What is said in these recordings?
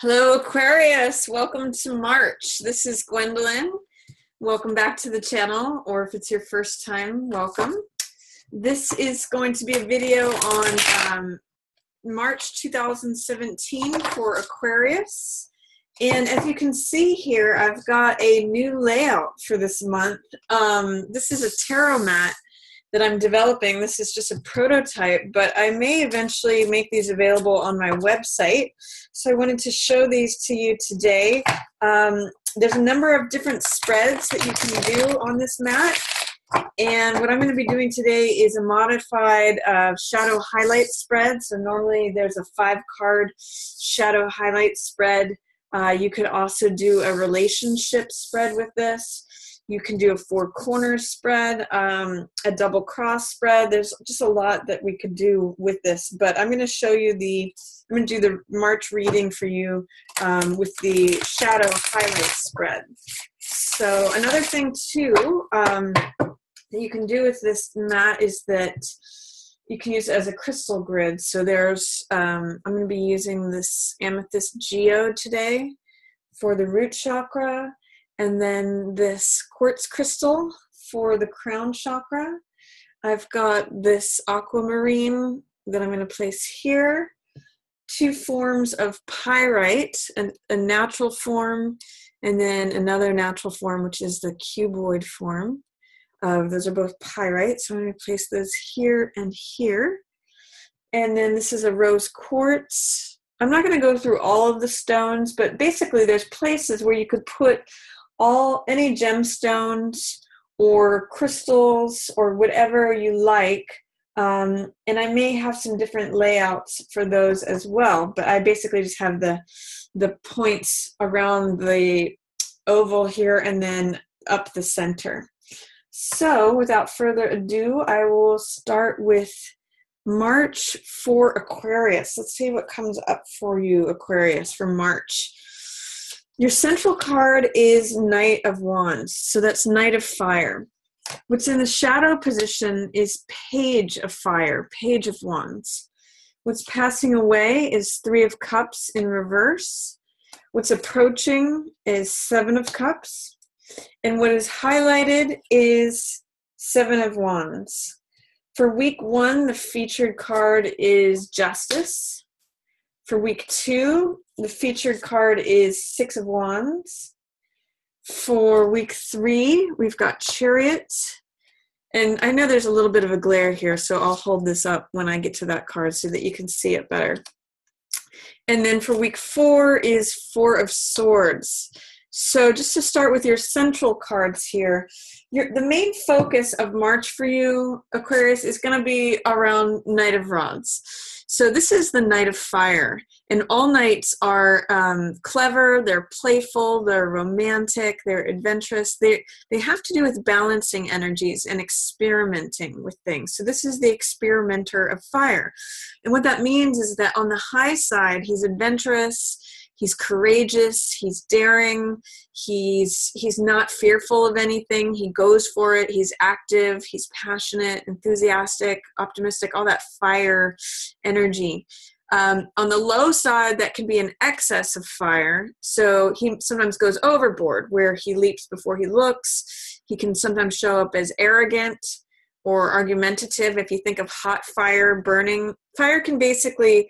Hello, Aquarius. Welcome to March. This is Gwendolyn. Welcome back to the channel, or if it's your first time, welcome. This is going to be a video on March 2017 for Aquarius. And as you can see here, I've got a new layout for this month. This is a tarot mat that I'm developing. This is just a prototype, but I may eventually make these available on my website. So I wanted to show these to you today. There's a number of different spreads that you can do on this mat. And what I'm going to be doing today is a modified shadow highlight spread. So normally there's a 5-card shadow highlight spread. You could also do a relationship spread with this. You can do a 4-corner spread, a double cross spread. There's just a lot that we could do with this, but I'm going to show you I'm going to do the March reading for you with the shadow highlight spread. So another thing too that you can do with this mat is that you can use it as a crystal grid. So there's, I'm going to be using this amethyst geode today for the root chakra. And then this quartz crystal for the crown chakra. I've got this aquamarine that I'm going to place here. 2 forms of pyrite, a natural form, and then another natural form, which is the cuboid form. Those are both pyrite, so I'm going to place those here and here. And then this is a rose quartz. I'm not going to go through all of the stones, but basically there's places where you could put any gemstones or crystals or whatever you like, and I may have some different layouts for those as well, but I basically just have the points around the oval here and then up the center. So without further ado, I will start with March for Aquarius. Let's see what comes up for you, Aquarius, for March. Your central card is Knight of Wands, so that's Knight of Fire. What's in the shadow position is Page of Fire, Page of Wands. What's passing away is 3 of Cups in reverse. What's approaching is 7 of Cups. And what is highlighted is 7 of Wands. For week 1, the featured card is Justice. For week 2, the featured card is 6 of Wands. For week 3, we've got Chariot. And I know there's a little bit of a glare here, so I'll hold this up when I get to that card so that you can see it better. And then for week 4 is 4 of Swords. So just to start with your central cards here, the main focus of March for you, Aquarius, is going to be around Knight of Rods. So this is the Knight of Fire, and all knights are clever, they're playful, they're romantic, they're adventurous. They have to do with balancing energies and experimenting with things. So this is the experimenter of fire. And what that means is that on the high side, he's adventurous, he's courageous, he's daring, he's not fearful of anything, he goes for it, he's active, he's passionate, enthusiastic, optimistic, all that fire energy. On the low side, that can be an excess of fire. So he sometimes goes overboard, where he leaps before he looks. He can sometimes show up as arrogant or argumentative. If you think of hot fire burning, fire can basically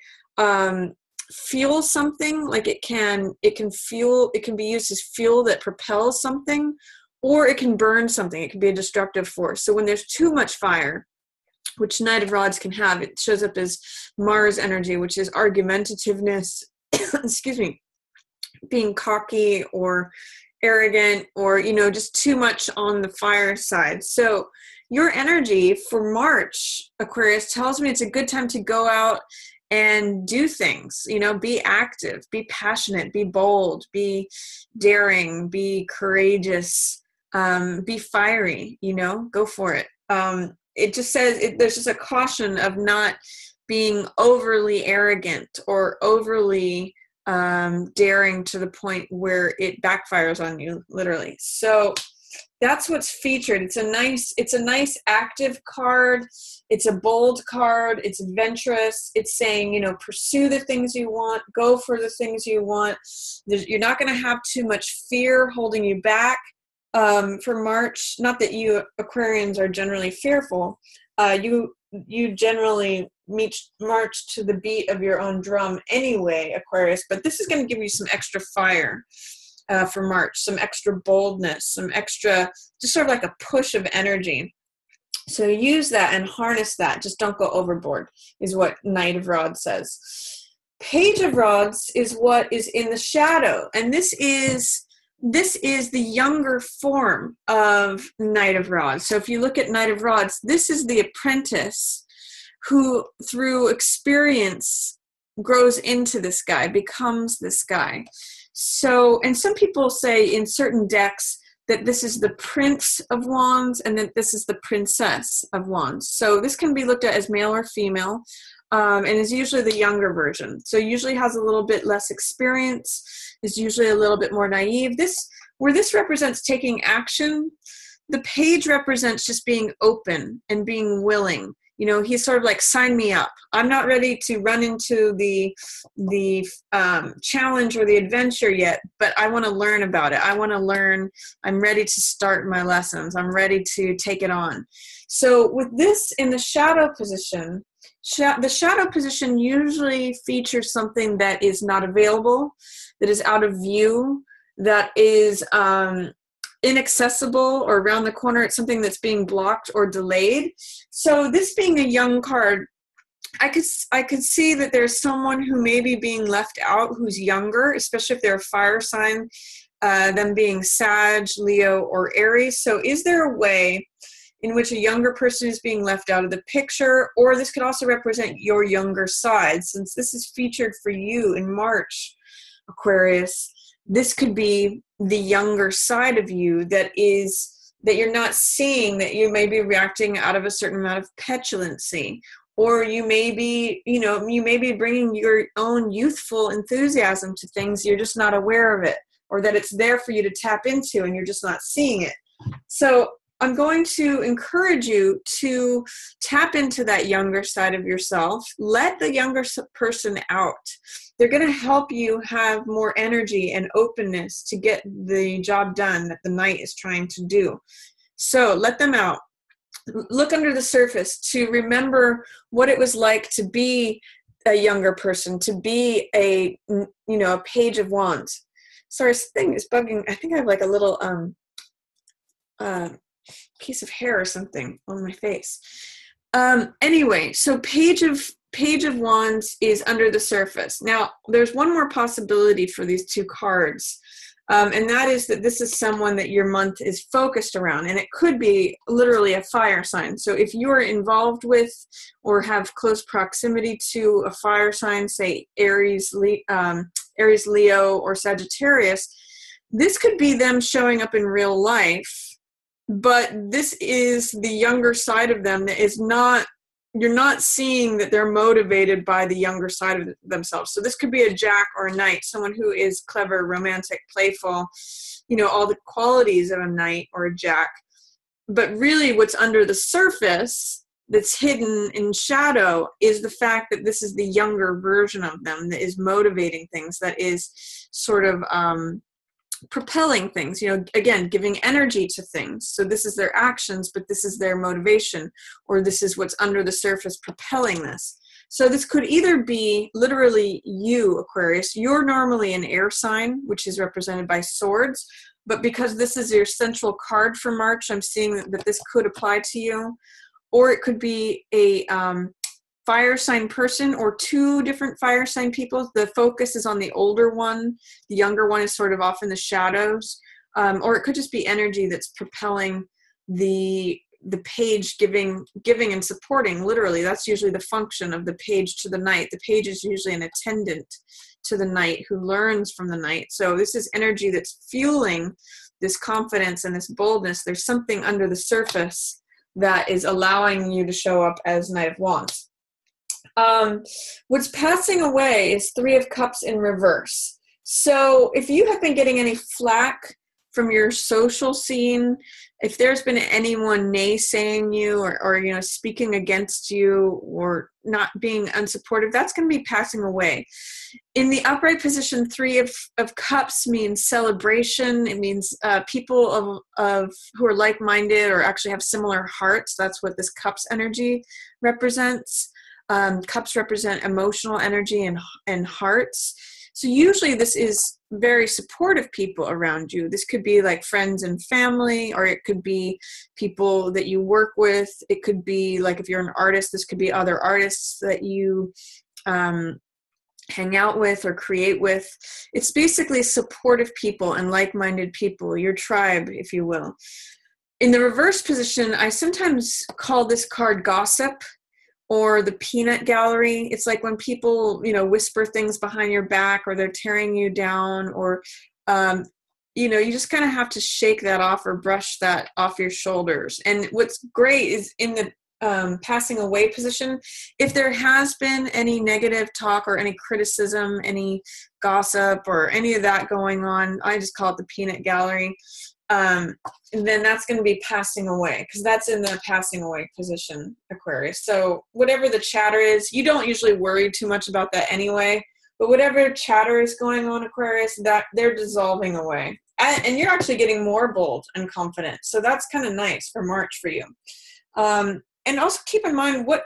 fuel something, like it can be used as fuel that propels something, or it can burn something. It can be a destructive force. So when there's too much fire, which Knight of Rods can have, it shows up as Mars energy, which is argumentativeness, excuse me, being cocky or arrogant, or just too much on the fire side. So your energy for March, Aquarius, tells me it's a good time to go out and do things, be active, be passionate, be bold, be daring, be courageous, be fiery, go for it. It just says there's just a caution of not being overly arrogant or overly daring to the point where it backfires on you, literally. So That's what's featured. It's a nice active card. It's a bold card. It's adventurous. It's saying, you know, pursue the things you want, go for the things you want. You're not going to have too much fear holding you back for March. Not that you Aquarians are generally fearful. You generally march to the beat of your own drum anyway, Aquarius, but this is going to give you some extra fire for March, some extra boldness, some extra, just sort of like a push of energy. So use that and harness that. Just don't go overboard, is what Knight of Rods says. Page of Rods is what is in the shadow, and this is the younger form of Knight of Rods. So if you look at Knight of Rods, this is the apprentice who, through experience, grows into this guy, becomes this guy. So, and some people say in certain decks that this is the Prince of Wands and that this is the Princess of Wands. So this can be looked at as male or female, and is usually the younger version. So usually has a little bit less experience, is usually a little bit more naive. Where this represents taking action, the page represents just being open and being willing. You know, he's sort of like, sign me up. I'm not ready to run into the challenge or the adventure yet, but I want to learn about it. I want to learn. I'm ready to start my lessons. I'm ready to take it on. So with this in the shadow position, the shadow position usually features something that is not available, that is out of view, that is inaccessible or around the corner. It's something that's being blocked or delayed. So this being a young card, I could see that there's someone who may be being left out who's younger, especially if they're a fire sign, them being Sag, Leo, or Aries. So is there a way in which a younger person is being left out of the picture? Or this could also represent your younger side. Since this is featured for you in March, Aquarius, this could be the younger side of you that you're not seeing, that you may be reacting out of a certain amount of petulancy, or you may be bringing your own youthful enthusiasm to things. You're just not aware of it, or that it's there for you to tap into and you're just not seeing it. So I'm going to encourage you to tap into that younger side of yourself. Let the younger person out. They're going to help you have more energy and openness to get the job done that the Knight is trying to do. So let them out. Look under the surface to remember what it was like to be a younger person, to be a Page of Wands. Sorry, this thing is bugging. I think I have like a little piece of hair or something on my face. Anyway, so Page of Wands is under the surface. Now, there's one more possibility for these two cards, and that is that this is someone that your month is focused around, and it could be literally a fire sign. So if you are involved with or have close proximity to a fire sign, say Aries, Leo, or Sagittarius, this could be them showing up in real life. But this is the younger side of them that is not, you're not seeing that they're motivated by the younger side of themselves. So this could be a Jack or a Knight, someone who is clever, romantic, playful, all the qualities of a Knight or a Jack. But really what's under the surface that's hidden in shadow is the fact that this is the younger version of them that is motivating things, that is sort of propelling things, again, giving energy to things. So this is their actions, but this is their motivation, or this is what's under the surface propelling this. So this could either be literally you, Aquarius. You're normally an air sign, which is represented by swords, but because this is your central card for March, I'm seeing that this could apply to you. Or it could be a fire sign person, or two different fire sign people. The focus is on the older one. The younger one is sort of off in the shadows. Or it could just be energy that's propelling the page, giving and supporting. Literally, that's usually the function of the page to the Knight. The page is usually an attendant to the Knight who learns from the Knight. So this is energy that's fueling this confidence and this boldness. There's something under the surface that is allowing you to show up as Knight of Wands. What's passing away is Three of Cups in reverse. So if you have been getting any flack from your social scene, if there's been anyone naysaying you or you know, speaking against you or not being unsupportive, that's going to be passing away. In the upright position, 3 of Cups means celebration. It means people of who are like-minded or actually have similar hearts. That's what this Cups energy represents. Cups represent emotional energy and hearts. So usually this is very supportive people around you. This could be like friends and family, or it could be people that you work with. It could be like, if you're an artist, this could be other artists that you hang out with or create with. It's basically supportive people and like-minded people, your tribe, if you will. In the reverse position, I sometimes call this card gossip, or the peanut gallery. It's like when people, you know, whisper things behind your back, or they're tearing you down, or, you know, you just kind of have to shake that off or brush that off your shoulders. And what's great is in the passing away position, if there has been any negative talk or any criticism, any gossip or any of that going on, I just call it the peanut gallery. And then that's going to be passing away, because that's in the passing away position, Aquarius. So whatever the chatter is, you don't usually worry too much about that anyway, but whatever chatter is going on, Aquarius, that they're dissolving away. And you're actually getting more bold and confident. So that's kind of nice for March for you. And also keep in mind what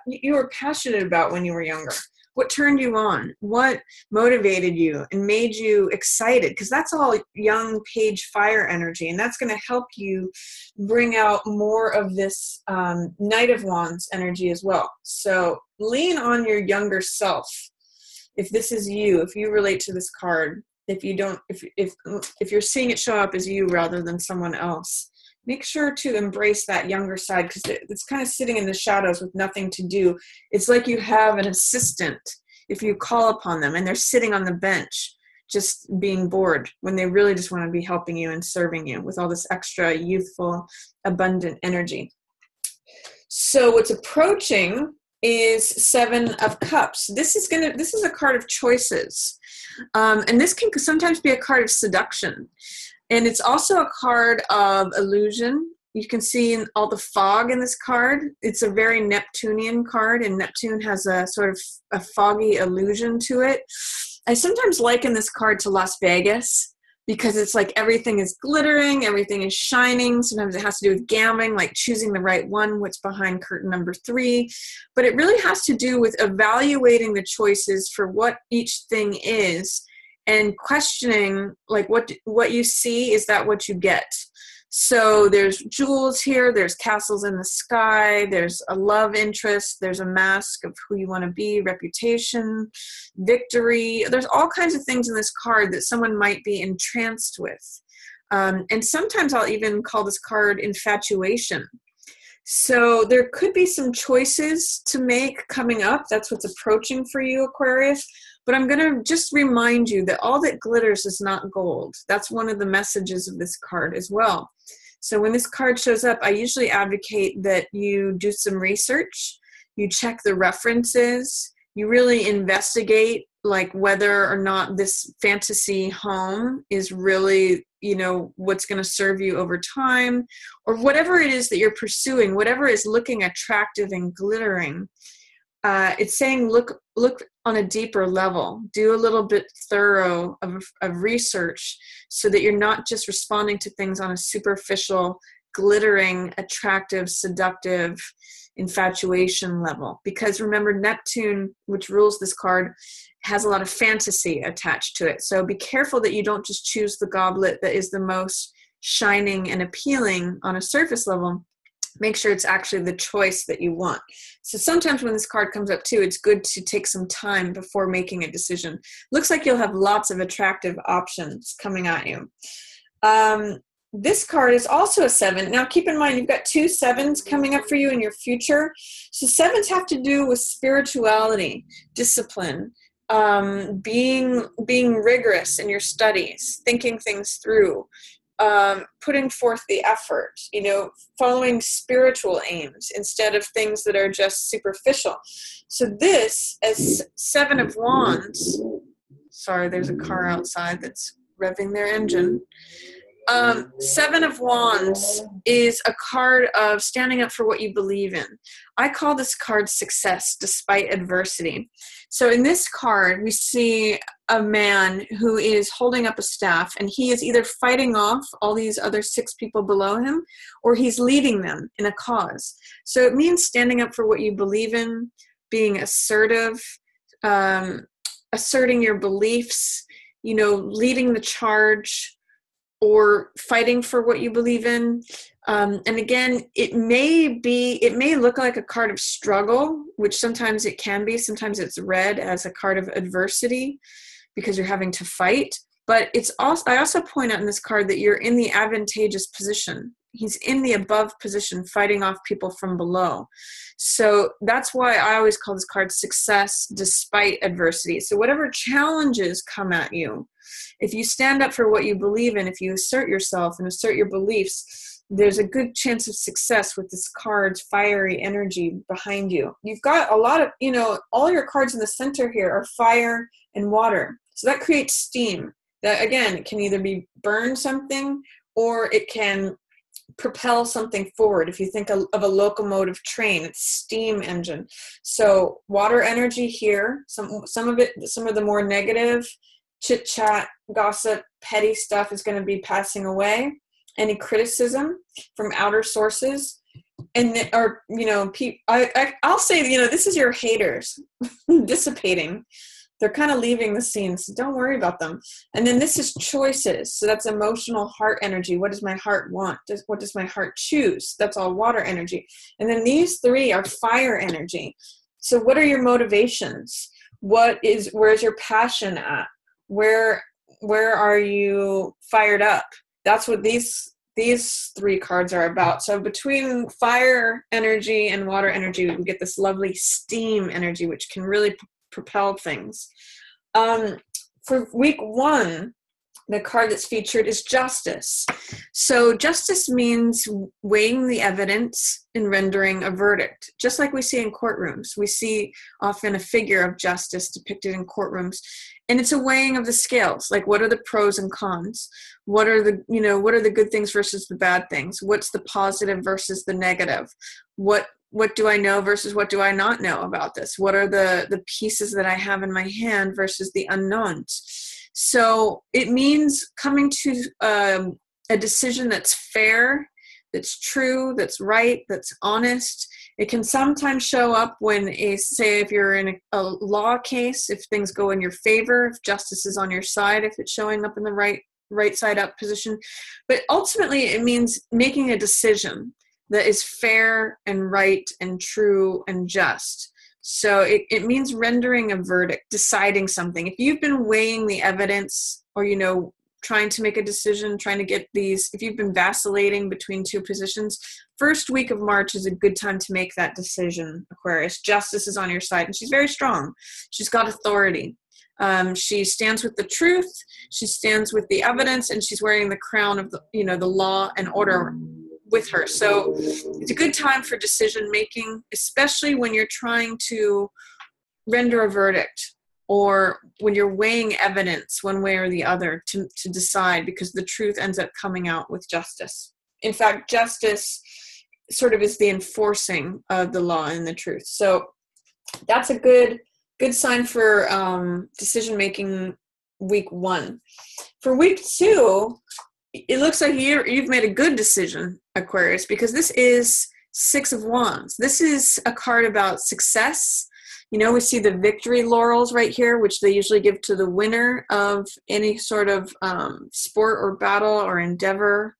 you were passionate about when you were younger. What turned you on? What motivated you and made you excited? Because that's all young page fire energy, and that's going to help you bring out more of this Knight of Wands energy as well. So lean on your younger self. If this is you, if you relate to this card, if you don't, if you're seeing it show up as you rather than someone else, make sure to embrace that younger side, because it's kind of sitting in the shadows with nothing to do. It's like you have an assistant if you call upon them, and they're sitting on the bench just being bored when they really just want to be helping you and serving you with all this extra youthful, abundant energy. So what's approaching is 7 of Cups. This is a card of choices. And this can sometimes be a card of seduction. And it's also a card of illusion. You can see in all the fog in this card. It's a very Neptunian card, and Neptune has a sort of a foggy illusion to it. I sometimes liken this card to Las Vegas, because it's like everything is glittering, everything is shining. Sometimes it has to do with gambling, like choosing the right one, what's behind curtain number 3. But it really has to do with evaluating the choices for what each thing is, and questioning, like, what you see, is that what you get? So there's jewels here, there's castles in the sky, there's a love interest, there's a mask of who you want to be, reputation, victory. There's all kinds of things in this card that someone might be entranced with. And sometimes I'll even call this card infatuation. So there could be some choices to make coming up. That's what's approaching for you, Aquarius. But I'm going to just remind you that all that glitters is not gold. That's one of the messages of this card as well. So when this card shows up, I usually advocate that you do some research, you check the references, you really investigate, like, whether or not this fantasy home is really, you know, what's going to serve you over time, or whatever it is that you're pursuing, whatever is looking attractive and glittering. It's saying look on a deeper level, do a little bit thorough of research, so that you're not just responding to things on a superficial, glittering, attractive, seductive infatuation level. Because remember, Neptune, which rules this card, has a lot of fantasy attached to it. So be careful that you don't just choose the goblet that is the most shining and appealing on a surface level. Make sure it's actually the choice that you want. So sometimes when this card comes up too, it's good to take some time before making a decision. Looks like you'll have lots of attractive options coming at you. This card is also a 7. Now keep in mind, you've got 2 7s coming up for you in your future. So 7s have to do with spirituality, discipline, being rigorous in your studies, thinking things through, putting forth the effort, you know, following spiritual aims instead of things that are just superficial. So this, as 7 of Wands, sorry, there's a car outside that's revving their engine. Seven of Wands is a card of standing up for what you believe in. I call this card success despite adversity. So in this card, we see a man who is holding up a staff, and he is either fighting off all these other 6 people below him, or he's leading them in a cause. So it means standing up for what you believe in, being assertive, asserting your beliefs, leading the charge, or fighting for what you believe in. And again, it may look like a card of struggle, which sometimes it can be. Sometimes it's read as a card of adversity because you're having to fight. But I also point out in this card that you're in the advantageous position. He's in the above position, fighting off people from below. So that's why I always call this card success despite adversity. So whatever challenges come at you, if you stand up for what you believe in, if you assert yourself and assert your beliefs, there's a good chance of success with this card's fiery energy behind you. You've got a lot of, all your cards in the center here are fire and water. So that creates steam. That, again, it can either burn something, or it can propel something forward. If you think of a locomotive train, it's steam engine. So water energy here, some of the more negative chit chat, gossip, petty stuff is going to be passing away. Any criticism from outer sources, I'll say, this is your haters dissipating. They're kind of leaving the scene, so don't worry about them. And then this is choices. So that's emotional heart energy. What does my heart want? What does my heart choose? That's all water energy. And then these 3 are fire energy. So what are your motivations? Where's your passion at? Where are you fired up? That's what these 3 cards are about. So between fire energy and water energy, we get this lovely steam energy, which can really propel things. For week 1, the card that's featured is justice. So justice means weighing the evidence and rendering a verdict. Just like we see in courtrooms, we see often a figure of justice depicted in courtrooms, and it's a weighing of the scales. Like, what are the pros and cons? What are the good things versus the bad things? What's the positive versus the negative? What do I know versus what do I not know about this? What are the pieces that I have in my hand versus the unknowns? So it means coming to a decision that's fair, that's true, that's right, that's honest. It can sometimes show up when, if you're in a law case, if things go in your favor, if justice is on your side, if it's showing up in the right side up position. But ultimately, it means making a decision that is fair and right and true and just. So it means rendering a verdict, deciding something. If you've been weighing the evidence, or, trying to make a decision, if you've been vacillating between 2 positions, first week of March is a good time to make that decision, Aquarius. Justice is on your side, and she's very strong. She's got authority. She stands with the truth. She stands with the evidence, and she's wearing the crown of the law and order with her. So it's a good time for decision making, especially when you're trying to render a verdict, or when you're weighing evidence one way or the other to decide, because the truth ends up coming out with justice. In fact, justice sort of is the enforcing of the law and the truth. So that's a good sign for decision making week 1. For week 2, it looks like you've made a good decision, Aquarius, because this is 6 of Wands. This is a card about success. We see the victory laurels right here, which they usually give to the winner of any sort of sport or battle or endeavor.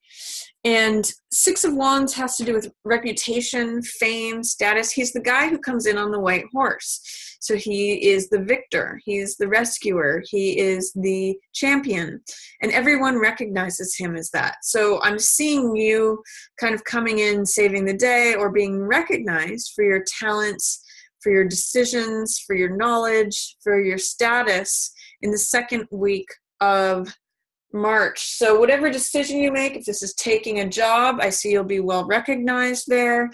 And 6 of Wands has to do with reputation, fame, status. He's the guy who comes in on the white horse. So he is the victor. He's the rescuer. He is the champion. And everyone recognizes him as that. So I'm seeing you kind of coming in, saving the day, or being recognized for your talents, for your decisions, for your knowledge, for your status in the second week of March. So whatever decision you make, if this is taking a job, I see you'll be well recognized there.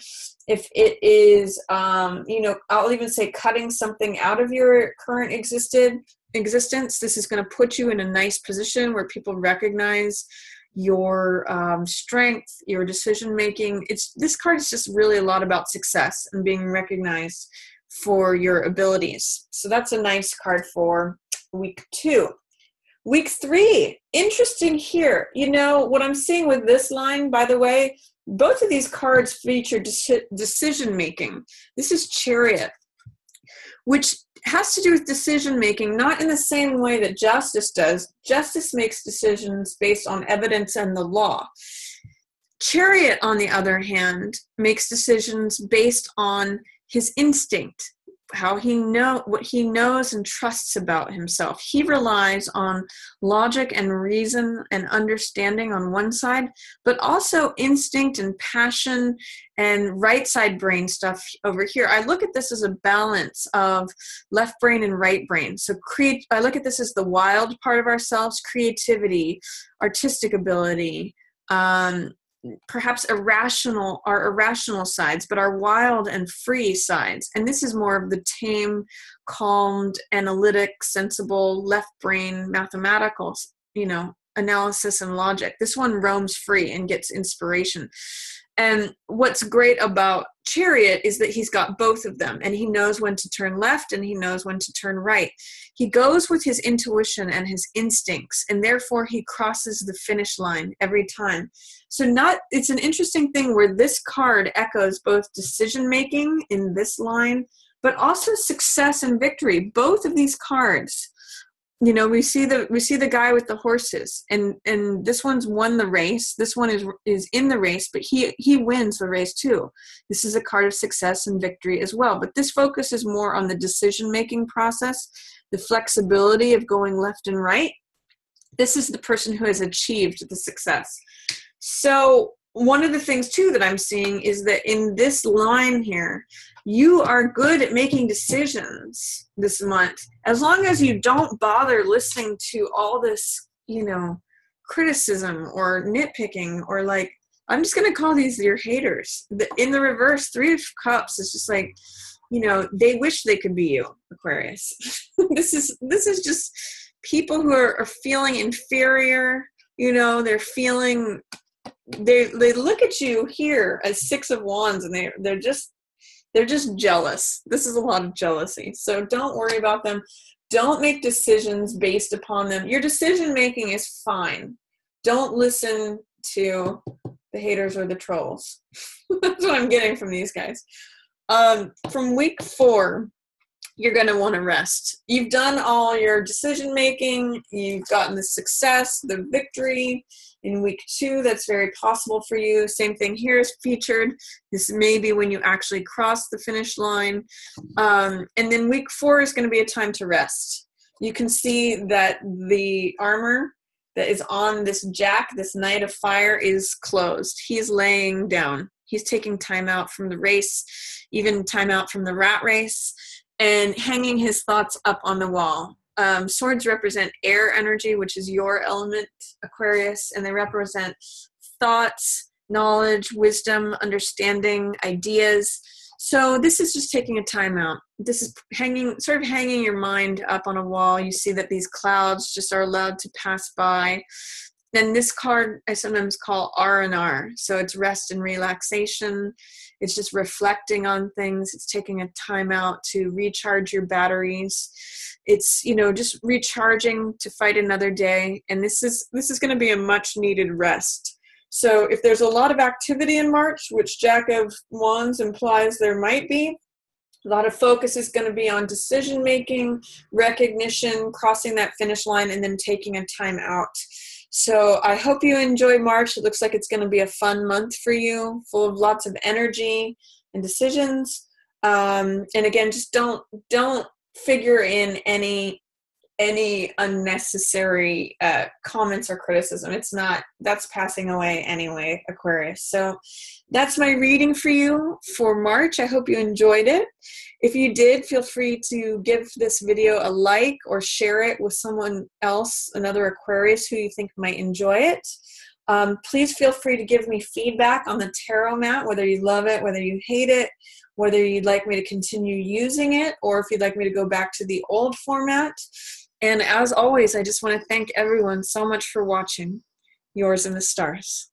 If it is, I'll even say cutting something out of your current existence, this is going to put you in a nice position where people recognize your strength, your decision making. This card is just really a lot about success and being recognized for your abilities. So that's a nice card for week 2. Week 3, interesting here. You know, what I'm seeing with this line, by the way, both of these cards feature decision making. This is Chariot, which has to do with decision making, not in the same way that Justice does. Justice makes decisions based on evidence and the law. Chariot, on the other hand, makes decisions based on his instinct, what he knows and trusts about himself. He relies on logic and reason and understanding on one side, but also instinct and passion and right side brain stuff over here. I look at this as a balance of left brain and right brain. So I look at this as the wild part of ourselves, creativity, artistic ability, perhaps our irrational sides, but our wild and free sides. And this is more of the tame, calmed, analytic, sensible, left brain, mathematical, analysis and logic. This one roams free and gets inspiration. And what's great about Chariot is that he's got both of them, and he knows when to turn left and he knows when to turn right. He goes with his intuition and his instincts, and therefore he crosses the finish line every time. So it's an interesting thing where this card echoes both decision-making in this line, but also success and victory. Both of these cards, we see the guy with the horses, and this one's won the race. This one is in the race, but he wins the race too. This is a card of success and victory as well. But this focuses more on the decision-making process, the flexibility of going left and right. This is the person who has achieved the success. So one of the things too that I'm seeing is that in this line here, you are good at making decisions this month, as long as you don't bother listening to all this, criticism or nitpicking, or I'm just going to call these your haters. In the reverse, 3 of Cups is just they wish they could be you, Aquarius. This is just people who are feeling inferior. They're feeling, they look at you here as 6 of Wands, and they're just jealous. This is a lot of jealousy. So don't worry about them. Don't make decisions based upon them. Your decision making is fine. Don't listen to the haters or the trolls. That's what I'm getting from these guys. From week 4, you're going to want to rest. You've done all your decision making. You've gotten the success, the victory. In week 2, that's very possible for you. Same thing here is featured. This may be when you actually cross the finish line. And then week 4 is going to be a time to rest. You can see that the armor that is on this Jack, this Knight of Fire, is closed. He's laying down. He's taking time out from the race, even time out from the rat race, and hanging his thoughts up on the wall. Swords represent air energy, which is your element, Aquarius, and they represent thoughts, knowledge, wisdom, understanding, ideas. So this is just taking a time out. This is sort of hanging your mind up on a wall. You see that these clouds just are allowed to pass by. Then this card I sometimes call R&R. So it's rest and relaxation. It's just reflecting on things. It's taking a time out to recharge your batteries. It's, just recharging to fight another day. And this is going to be a much needed rest. So if there's a lot of activity in March, which Jack of Wands implies there might be, a lot of focus is going to be on decision making, recognition, crossing that finish line, and then taking a time out. So I hope you enjoy March. It looks like it's going to be a fun month for you, full of lots of energy and decisions. And again, just don't figure in any unnecessary comments or criticism. That's passing away anyway, Aquarius. So that's my reading for you for March. I hope you enjoyed it. If you did, feel free to give this video a like or share it with someone else, another Aquarius who you think might enjoy it. Please feel free to give me feedback on the tarot mat, whether you love it, whether you hate it, whether you'd like me to continue using it, or if you'd like me to go back to the old format. And as always, I just want to thank everyone so much for watching. yours in the stars.